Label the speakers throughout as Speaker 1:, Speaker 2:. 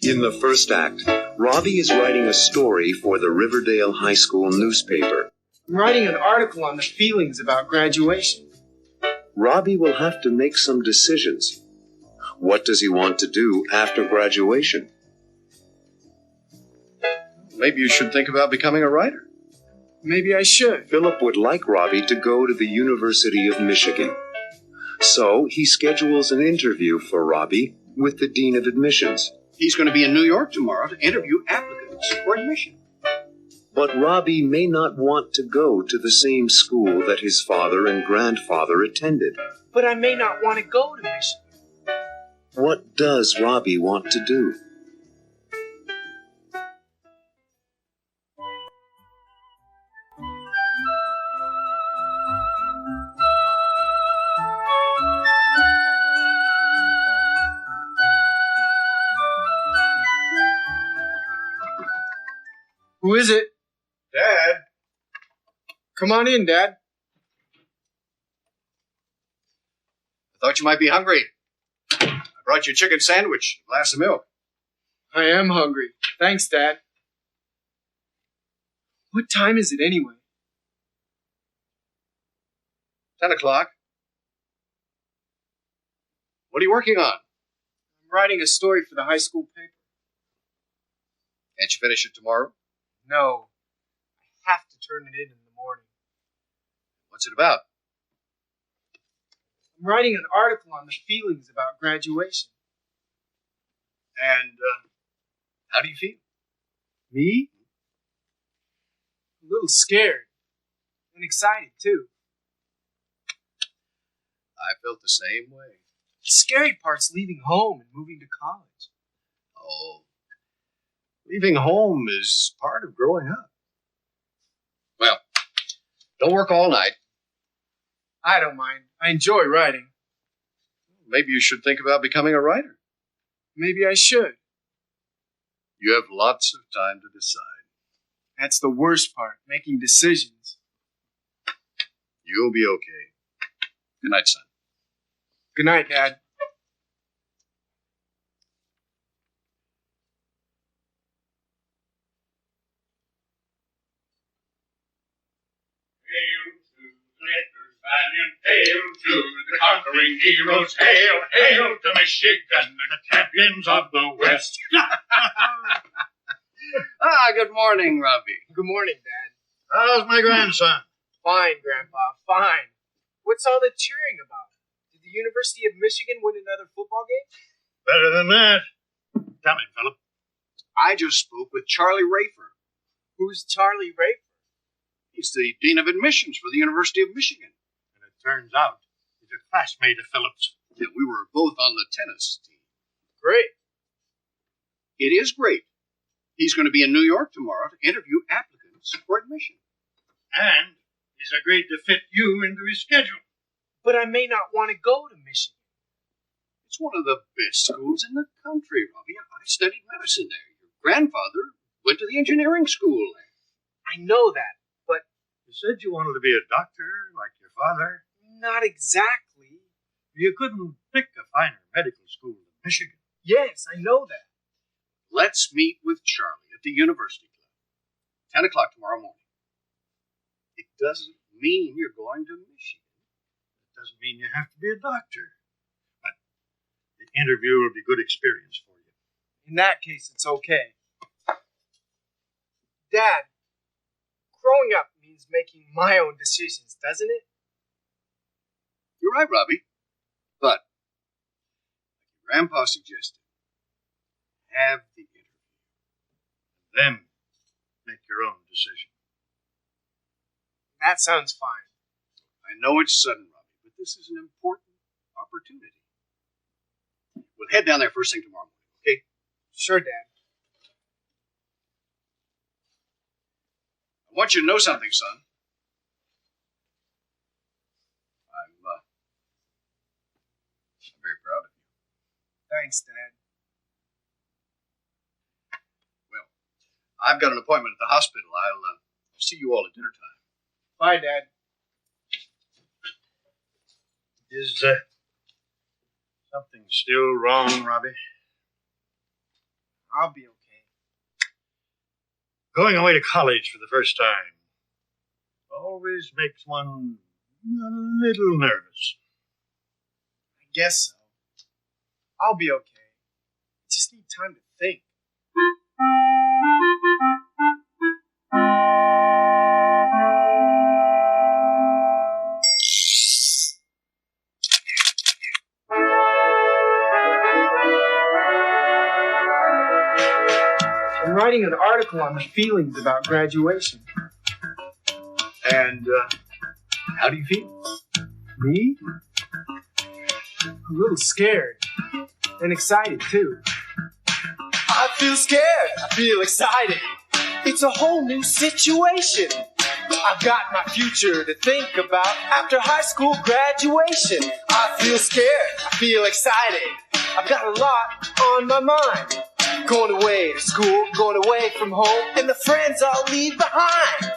Speaker 1: In the first act, Robbie is writing a story for the Riverdale High School newspaper.
Speaker 2: I'm writing an article on the feelings about graduation.
Speaker 1: Robbie will have to make some decisions. What does he want to do after graduation?
Speaker 3: Maybe you should think about becoming a writer.
Speaker 2: Maybe I should.
Speaker 1: Philip would like Robbie to go to the University of Michigan. So he schedules an interview for Robbie with the Dean of Admissions.
Speaker 3: He's going to be in New York tomorrow to interview applicants for admission.
Speaker 1: But Robbie may not want to go to the same school that his father and grandfather attended.
Speaker 2: But I may not want to go to Michigan.
Speaker 1: What does Robbie want to do?
Speaker 2: Who is it?
Speaker 3: Dad?
Speaker 2: Come on in, Dad.
Speaker 3: I thought you might be hungry. I brought you a chicken sandwich, a glass of milk.
Speaker 2: I am hungry. Thanks, Dad. What time is it anyway?
Speaker 3: 10 o'clock. What are you working on?
Speaker 2: I'm writing a story for the high school paper.
Speaker 3: Can't you finish it tomorrow?
Speaker 2: No. I have to turn it in the morning.
Speaker 3: What's it about?
Speaker 2: I'm writing an article on the feelings about graduation.
Speaker 3: And how do you feel?
Speaker 2: Me? A little scared. And excited, too.
Speaker 3: I felt the same way.
Speaker 2: The scary part's leaving home and moving to college.
Speaker 3: Oh. Leaving home is part of growing up. Well, don't work all night.
Speaker 2: I don't mind. I enjoy writing.
Speaker 3: Maybe you should think about becoming a writer.
Speaker 2: Maybe I should.
Speaker 3: You have lots of time to decide.
Speaker 2: That's the worst part, making decisions.
Speaker 3: You'll be okay. Good night, son.
Speaker 2: Good night, Dad.
Speaker 4: Hail to the conquering heroes, hail, hail to Michigan, the champions of the West.
Speaker 3: Good morning, Robbie.
Speaker 2: Good morning, Dad.
Speaker 4: How's my grandson?
Speaker 2: Fine, Grandpa, fine. What's all the cheering about? Did the University of Michigan win another football game?
Speaker 4: Better than that. Tell me, Philip.
Speaker 3: I just spoke with Charlie Rafer.
Speaker 2: Who's Charlie Rafer?
Speaker 3: He's the Dean of Admissions for the University of Michigan.
Speaker 4: And it turns out he's a classmate of Philip's.
Speaker 3: Yeah, we were both on the tennis team.
Speaker 2: Great.
Speaker 3: It is great. He's going to be in New York tomorrow to interview applicants for admission.
Speaker 4: And he's agreed to fit you into his schedule.
Speaker 2: But I may not want to go to Michigan.
Speaker 3: It's one of the best schools in the country, Robbie. I studied medicine there. Your grandfather went to the engineering school there.
Speaker 2: I know that, but...
Speaker 4: You said you wanted to be a doctor like your father.
Speaker 2: Not exactly.
Speaker 4: You couldn't pick a finer medical school than Michigan.
Speaker 2: Yes, I know that.
Speaker 3: Let's meet with Charlie at the University Club. 10 o'clock tomorrow morning. It doesn't mean you're going to Michigan.
Speaker 4: It doesn't mean you have to be a doctor. But the interview will be good experience for you.
Speaker 2: In that case, it's okay. Dad, growing up means making my own decisions, doesn't it?
Speaker 3: You're right, Robbie. But, like your grandpa suggested, have the interview.
Speaker 4: Then make your own decision.
Speaker 2: That sounds fine.
Speaker 3: I know it's sudden, Robbie, but this is an important opportunity. We'll head down there first thing tomorrow morning, okay?
Speaker 2: Sure, Dad.
Speaker 3: I want you to know something, son. I'm very proud of you.
Speaker 2: Thanks, Dad.
Speaker 3: Well, I've got an appointment at the hospital. I'll see you all at dinner time.
Speaker 2: Bye, Dad.
Speaker 4: Is something still wrong, Robbie?
Speaker 2: I'll be okay.
Speaker 3: Going away to college for the first time always makes one a little nervous.
Speaker 2: I guess so. I'll be okay. I just need time to think. I'm writing an article on the feelings about graduation.
Speaker 3: And how do you feel?
Speaker 2: Me? A little scared. And excited, too. I feel scared. I feel excited. It's a whole new situation. I've got my future to think about after high school graduation. I feel scared. I feel excited. I've got a lot on my mind. Going away to school, going away from home, and the friends I'll leave behind.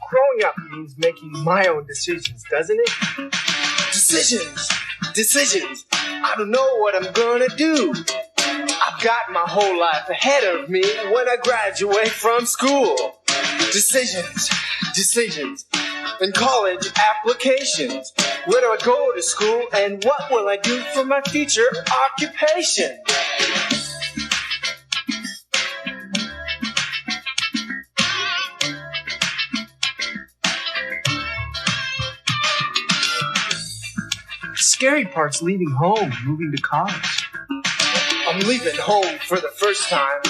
Speaker 2: Growing up means making my own decisions, doesn't it? Decisions. I don't know what I'm gonna do. I've got my whole life ahead of me when I graduate from school. Decisions. And college applications. Where do I go to school and what will I do for my future occupation? The scary part's leaving home, moving to college. I'm leaving home for the first time,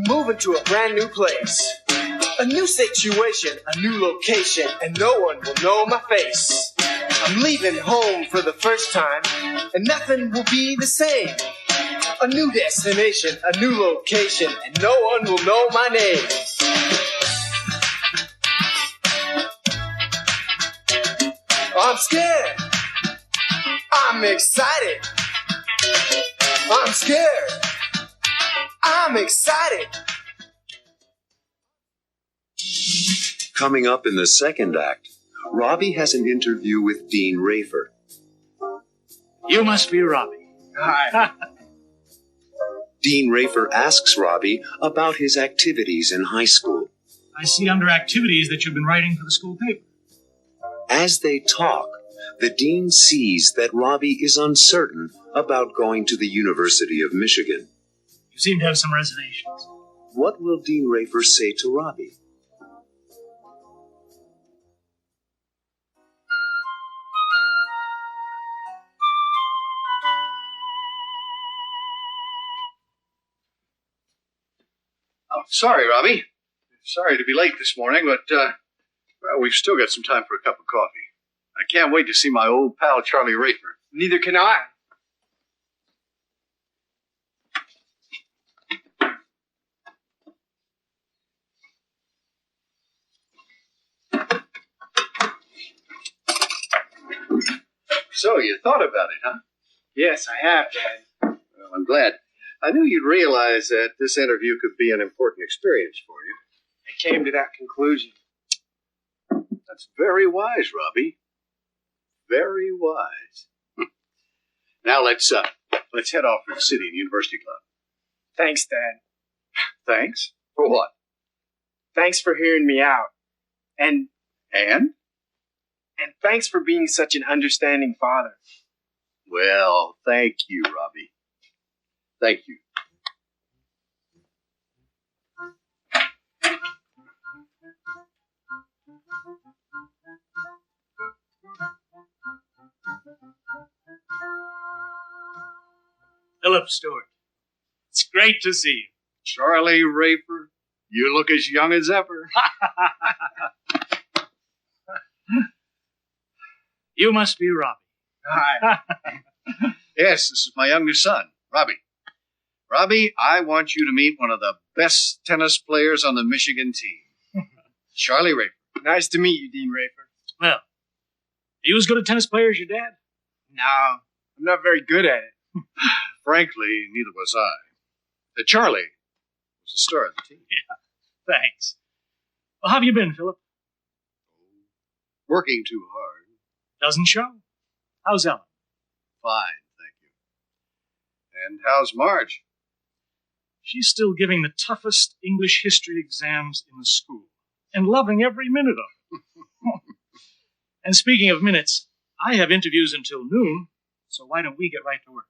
Speaker 2: moving to a brand new place. A new situation, a new location, and no one will know my face. I'm leaving home for the first time, and nothing will be the same. A new destination, a new location, and no one will know my name. I'm scared. I'm excited. I'm scared. I'm excited.
Speaker 1: Coming up in the second act, Robbie has an interview with Dean Rafer.
Speaker 5: You must be Robbie.
Speaker 2: Hi.
Speaker 1: Dean Rafer asks Robbie about his activities in high school.
Speaker 5: I see under activities that you've been writing for the school paper.
Speaker 1: As they talk, the dean sees that Robbie is uncertain about going to the University of Michigan.
Speaker 5: You seem to have some reservations.
Speaker 1: What will Dean Rafer say to Robbie?
Speaker 3: Oh, sorry, Robbie. Sorry to be late this morning, but well, we've still got some time for a cup of coffee. I can't wait to see my old pal Charlie Rafer.
Speaker 2: Neither can I.
Speaker 3: So, you thought about it, huh?
Speaker 2: Yes, I have, Dad.
Speaker 3: Well, I'm glad. I knew you'd realize that this interview could be an important experience for you.
Speaker 2: I came to that conclusion.
Speaker 3: That's very wise, Robbie. Very wise. Now let's head off to the city and University Club.
Speaker 2: Thanks, Dad.
Speaker 3: Thanks? For what?
Speaker 2: Thanks for hearing me out. And thanks for being such an understanding father.
Speaker 3: Well, thank you, Robbie. Thank you.
Speaker 5: Philip Stewart. It's great to see you.
Speaker 3: Charlie Rafer, you look as young as ever.
Speaker 5: You must be Robbie.
Speaker 2: Hi.
Speaker 3: Yes, this is my youngest son, Robbie. Robbie, I want you to meet one of the best tennis players on the Michigan team. Charlie Rafer.
Speaker 2: Nice to meet you, Dean Rafer.
Speaker 5: Well, are you as good a tennis player as your dad?
Speaker 2: No, I'm not very good at it.
Speaker 3: Frankly, neither was I. Charlie was the star of the team.
Speaker 5: Yeah, thanks. Well, how have you been, Philip?
Speaker 3: working too hard.
Speaker 5: Doesn't show. How's Ellen?
Speaker 3: Fine, thank you. And how's Marge?
Speaker 5: She's still giving the toughest English history exams in the school and loving every minute of it. And speaking of minutes, I have interviews until noon, so why don't we get right to work?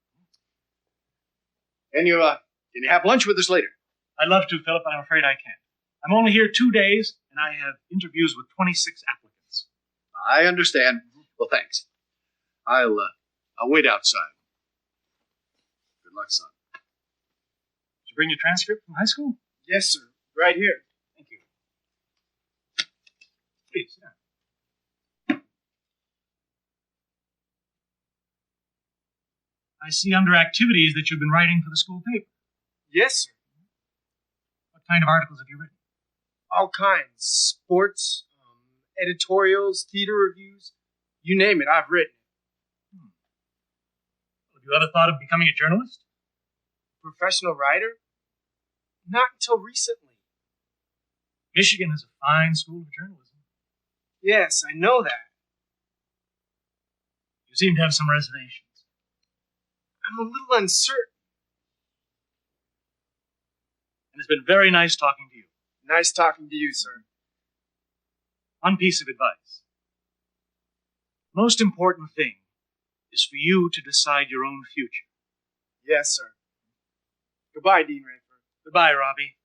Speaker 3: Can you have lunch with us later?
Speaker 5: I'd love to, Philip, but I'm afraid I can't. I'm only here 2 days, and I have interviews with 26 applicants.
Speaker 3: I understand. Well, thanks. I'll wait outside. Good luck, son.
Speaker 5: Did you bring your transcript from high school?
Speaker 2: Yes, sir. Right here.
Speaker 5: Thank you. Please, sit down. I see under activities that you've been writing for the school paper.
Speaker 2: Yes, sir.
Speaker 5: What kind of articles have you written?
Speaker 2: All kinds. Sports, editorials, theater reviews. You name it, I've written it.
Speaker 5: Have you ever thought of becoming a journalist?
Speaker 2: Professional writer? Not until recently.
Speaker 5: Michigan is a fine school of journalism.
Speaker 2: Yes, I know that.
Speaker 5: You seem to have some reservations.
Speaker 2: I'm a little uncertain.
Speaker 5: And it's been very nice talking to you.
Speaker 2: Nice talking to you, sir.
Speaker 5: One piece of advice. The most important thing is for you to decide your own future.
Speaker 2: Yes, sir. Goodbye, Dean Rayford.
Speaker 5: Goodbye, Robbie.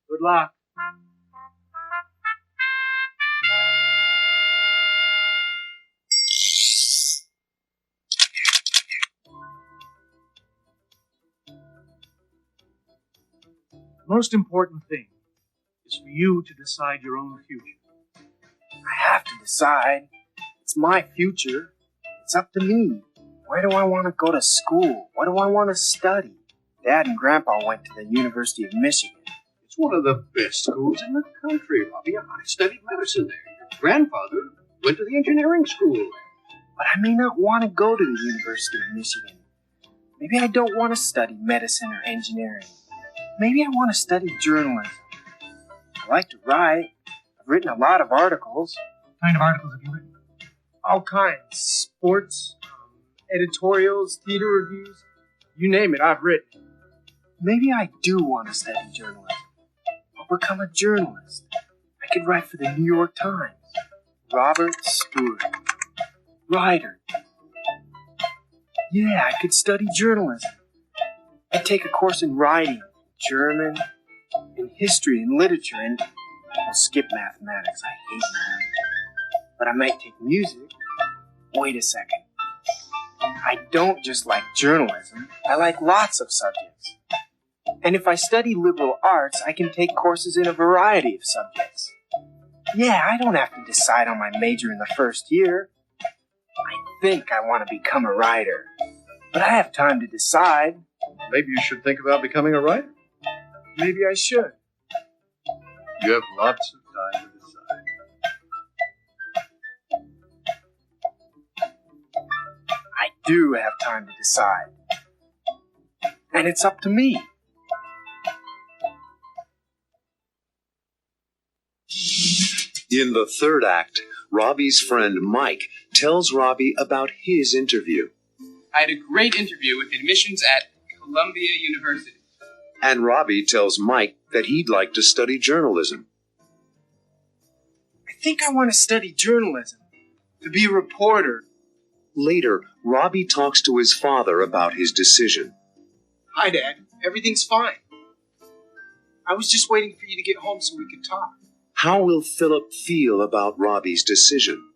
Speaker 5: Good luck. The most important thing is for you to decide your own future.
Speaker 2: I have to decide. It's my future. It's up to me. Where do I want to go to school? What do I want to study? Dad and Grandpa went to the University of Michigan.
Speaker 3: It's one of the best schools in the country, Robbie. I studied medicine there. Your grandfather went to the engineering school there.
Speaker 2: But I may not want to go to the University of Michigan. Maybe I don't want to study medicine or engineering. Maybe I want to study journalism. I like to write. I've written a lot of articles.
Speaker 5: What kind of articles have you written?
Speaker 2: All kinds. Sports, editorials, theater reviews. You name it, I've written. Maybe I do want to study journalism. I'll become a journalist. I could write for the New York Times. Robert Stewart. Writer. Yeah, I could study journalism. I'd take a course in writing, German, and history and literature, and I'll skip mathematics. I hate math. But I might take music. Wait a second. I don't just like journalism. I like lots of subjects. And if I study liberal arts, I can take courses in a variety of subjects. Yeah, I don't have to decide on my major in the first year. I think I want to become a writer. But I have time to decide.
Speaker 3: Maybe you should think about becoming a writer.
Speaker 2: Maybe I should.
Speaker 3: You have lots of time to decide.
Speaker 2: I do have time to decide. And it's up to me.
Speaker 1: In the third act, Robbie's friend Mike tells Robbie about his interview.
Speaker 6: I had a great interview with admissions at Columbia University.
Speaker 1: And Robbie tells Mike that he'd like to study journalism.
Speaker 2: I think I want to study journalism. To be a reporter.
Speaker 1: Later, Robbie talks to his father about his decision.
Speaker 2: Hi, Dad. Everything's fine. I was just waiting for you to get home so we could talk.
Speaker 1: How will Philip feel about Robbie's decision?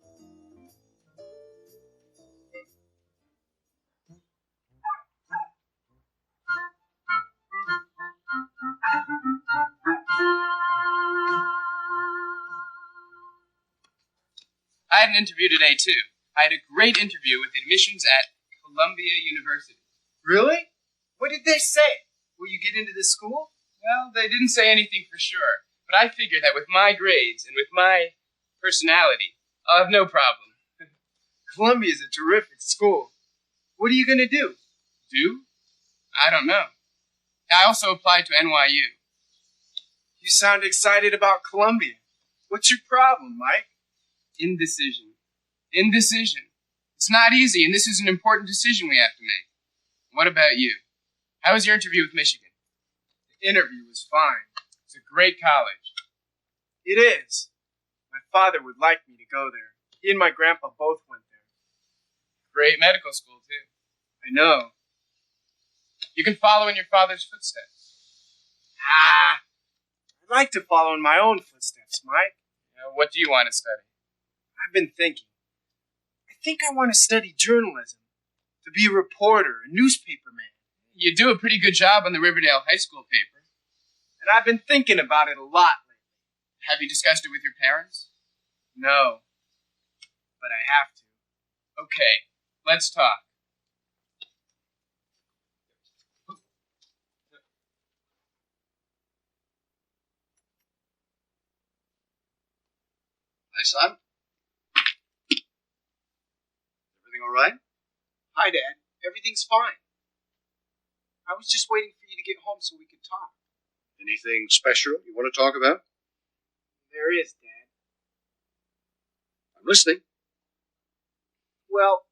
Speaker 6: I had an interview today, too. I had a great interview with admissions at Columbia University.
Speaker 2: Really? What did they say? Will you get into the school?
Speaker 6: Well, they didn't say anything for sure, but I figured that with my grades and with my personality, I'll have no problem.
Speaker 2: Columbia's a terrific school. What are you going to do?
Speaker 6: Do? I don't know. I also applied to NYU.
Speaker 2: You sound excited about Columbia. What's your problem, Mike?
Speaker 6: Indecision. Indecision. It's not easy, and this is an important decision we have to make. What about you? How was your interview with Michigan?
Speaker 2: The interview was fine.
Speaker 6: It's a great college.
Speaker 2: It is. My father would like me to go there. He and my grandpa both went there.
Speaker 6: Great medical school, too.
Speaker 2: I know.
Speaker 6: You can follow in your father's footsteps.
Speaker 2: I'd like to follow in my own footsteps, Mike.
Speaker 6: What do you want to study?
Speaker 2: I've been thinking. I think I want to study journalism. To be a reporter, a newspaper man.
Speaker 6: You do a pretty good job on the Riverdale High School paper.
Speaker 2: And I've been thinking about it a lot lately.
Speaker 6: Have you discussed it with your parents?
Speaker 2: No. But I have to.
Speaker 6: Okay, let's talk.
Speaker 3: Hi, son. Everything all right?
Speaker 2: Hi, Dad. Everything's fine. I was just waiting for you to get home so we could talk.
Speaker 3: Anything special you want to talk about?
Speaker 2: There is, Dad.
Speaker 3: I'm listening.
Speaker 2: Well,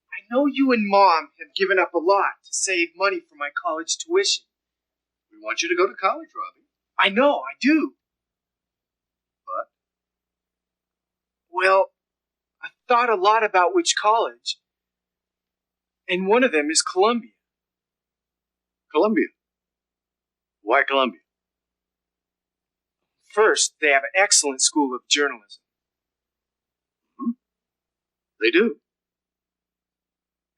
Speaker 2: I know you and Mom have given up a lot to save money for my college tuition.
Speaker 3: We want you to go to college, Robbie.
Speaker 2: I know, I do.
Speaker 3: But?
Speaker 2: Well, I've thought a lot about which college. And one of them is Columbia.
Speaker 3: Columbia. Why Columbia?
Speaker 2: First, they have an excellent school of journalism.
Speaker 3: They do.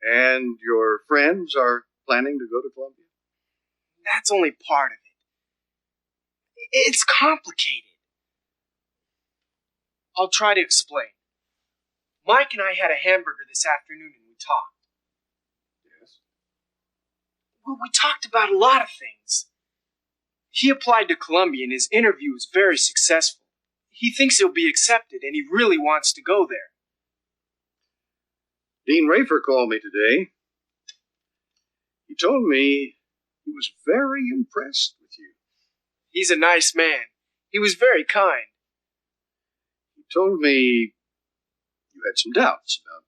Speaker 3: And your friends are planning to go to Columbia?
Speaker 2: That's only part of it. It's complicated. I'll try to explain. Mike and I had a hamburger this afternoon and we talked.
Speaker 3: Yes.
Speaker 2: Well, we talked about a lot of things. He applied to Columbia and his interview was very successful. He thinks he'll be accepted and he really wants to go there.
Speaker 3: Dean Rafer called me today. He told me he was very impressed with you.
Speaker 2: He's a nice man. He was very kind.
Speaker 3: He told me you had some doubts about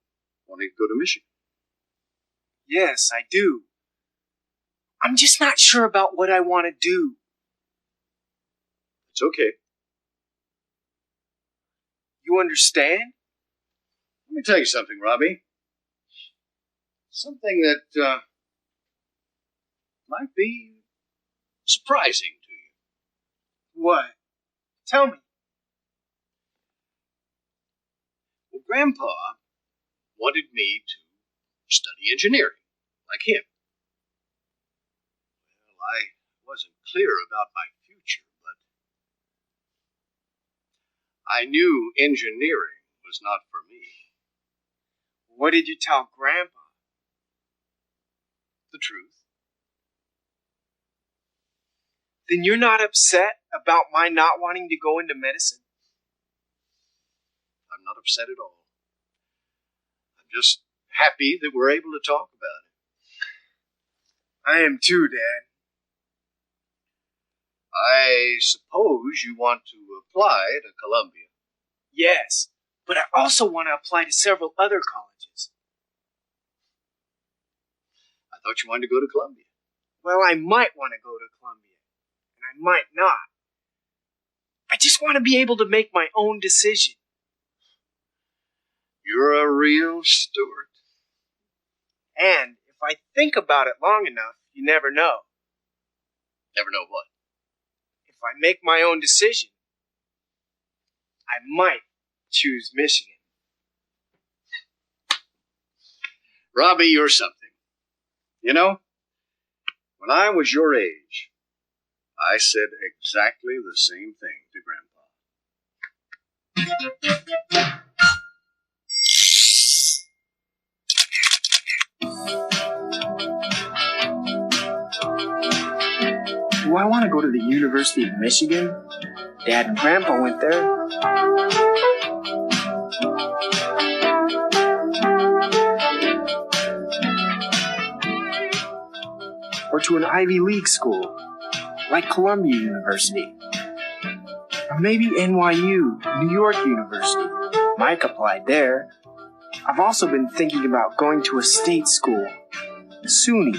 Speaker 3: wanting to go to Michigan.
Speaker 2: Yes, I do. I'm just not sure about what I want to do.
Speaker 3: It's okay.
Speaker 2: You understand?
Speaker 3: Let me tell you something, Robbie. Something that might be surprising to you.
Speaker 2: What? Tell me.
Speaker 3: Well, Grandpa wanted me to study engineering, like him. Well, I wasn't clear about my future, but I knew engineering was not for me.
Speaker 2: What did you tell Grandpa?
Speaker 3: The truth.
Speaker 2: Then you're not upset about my not wanting to go into medicine?
Speaker 3: I'm not upset at all. I'm just happy that we're able to talk about it.
Speaker 2: I am too, Dad.
Speaker 3: I suppose you want to apply to Columbia.
Speaker 2: Yes, but I also want to apply to several other colleges.
Speaker 3: I thought you wanted to go to Columbia.
Speaker 2: Well, I might want to go to Columbia, and I might not. I just want to be able to make my own decision.
Speaker 3: You're a real Stuart.
Speaker 2: And if I think about it long enough, you never know.
Speaker 3: Never know what.
Speaker 2: If I make my own decision, I might choose Michigan.
Speaker 3: Robbie, you're something. You know, when I was your age, I said exactly the same thing to Grandpa.
Speaker 2: Do I want to go to the University of Michigan? Dad and Grandpa went there. Or to an Ivy League school, like Columbia University. Or maybe NYU, New York University. Mike applied there. I've also been thinking about going to a state school, SUNY,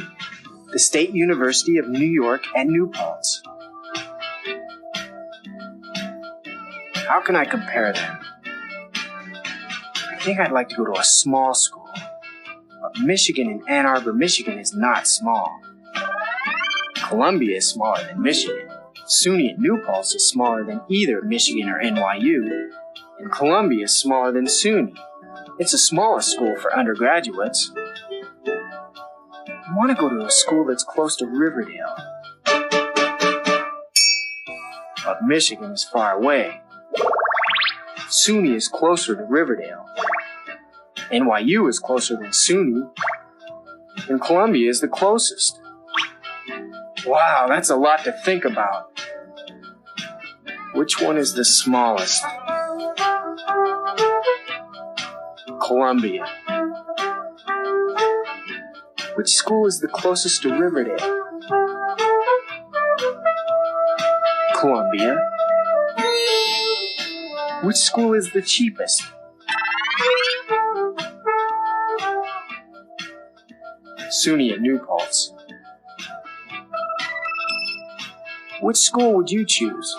Speaker 2: the State University of New York at New Paltz. How can I compare them? I think I'd like to go to a small school. But Michigan in Ann Arbor, Michigan is not small. Columbia is smaller than Michigan. SUNY at New Paltz is smaller than either Michigan or NYU. And Columbia is smaller than SUNY. It's the smallest school for undergraduates. I want to go to a school that's close to Riverdale. But Michigan is far away. SUNY is closer to Riverdale. NYU is closer than SUNY. And Columbia is the closest. Wow, that's a lot to think about. Which one is the smallest? Columbia. Which school is the closest to Riverdale? Columbia. Which school is the cheapest? SUNY at New Paltz. Which school would you choose?